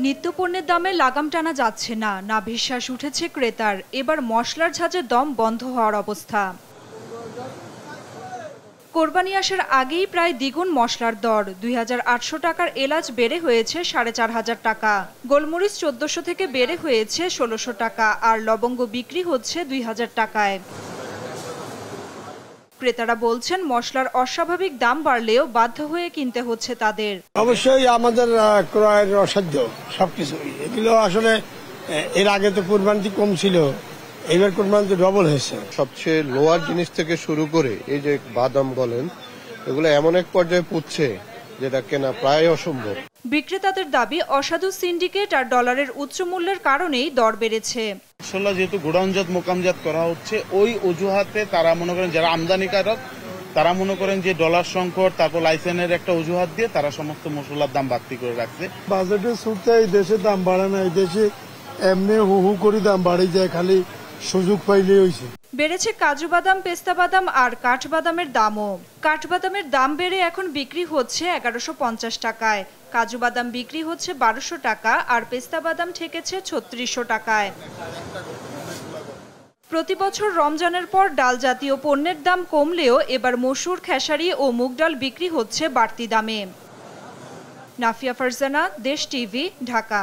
নিত্যপণ্যের দামে লাগাম টানা যাচ্ছে না, বিশ্বাস উঠেছে ক্রেতার। এবার মশলার ঝাঁজের দম বন্ধ হওয়ার অবস্থা। কোরবানি আসার আগেই প্রায় দ্বিগুণ মশলার দর। ২,৮০০ টাকার এলাচ বেড়ে হয়েছে ৪,৫০০ টাকা, গোলমরিচ ১৪০০ থেকে বেড়ে হয়েছে ১৬০০ টাকা, আর লবঙ্গ বিক্রি হচ্ছে ২,০০০ টাকায়। ক্রেতারা বলছেন মশলার অস্বাভাবিক দাম বাড়লেও বাধ্য হয়ে কিনতে হচ্ছে তাদের। অবশ্যই আমাদের ক্রয়ের অসাধ্য সবকিছু। এগুলো আসলে এর আগে তো কোরবানি কম ছিল, এবার কোরবানি তো ডবল হয়েছে। সবচেয়ে লোয়ার জিনিস থেকে শুরু করে এই যে বাদাম বলেন, এগুলো এমন এক পর্যায়ে পুচ্ছে যেটা কেনা প্রায় অসম্ভব। বিক্রেতাদের দাবি অসাধু সিন্ডিকেট আর ডলারের উচ্চ মূল্যের কারণেই দর বেড়েছে। মশলা যেহেতু গোডাউনজাত মোকামজাত করা হচ্ছে, ওই অজুহাতে তারা মনে করেন যারা আমদানিকারক তারা মনে করেন যে ডলার সংকট, তারপর লাইসেন্সের একটা অজুহাত দিয়ে তারা সমস্ত মশলার দাম বাড়তি করে রাখছে। বাজেটের সুরতে এই দেশে দাম বাড়ে না, এই দেশে এমনি হু হু করে দাম বাড়ে যায়, খালি সুযোগ পাইলে হয়েছে। বেড়েছে কাজু বাদাম, পেস্তা বাদাম আর কাঠবাদামের দামও। কাঠবাদামের দাম বেড়ে এখন বিক্রি হচ্ছে ১১৫০ টাকায়, কাজু বাদাম বিক্রি হচ্ছে ১২০০ টাকা, আর পেস্তা বাদাম ঠেকেছে ৩৬০০ টাকায়। প্রতি বছর রমজানের পর ডাল জাতীয় পণ্যের দাম কমলেও এবার মসুর, খেসারি ও মুগ ডাল বিক্রি হচ্ছে বাড়তি দামে। নাফিয়া ফারজানা, দেশ টিভি, ঢাকা।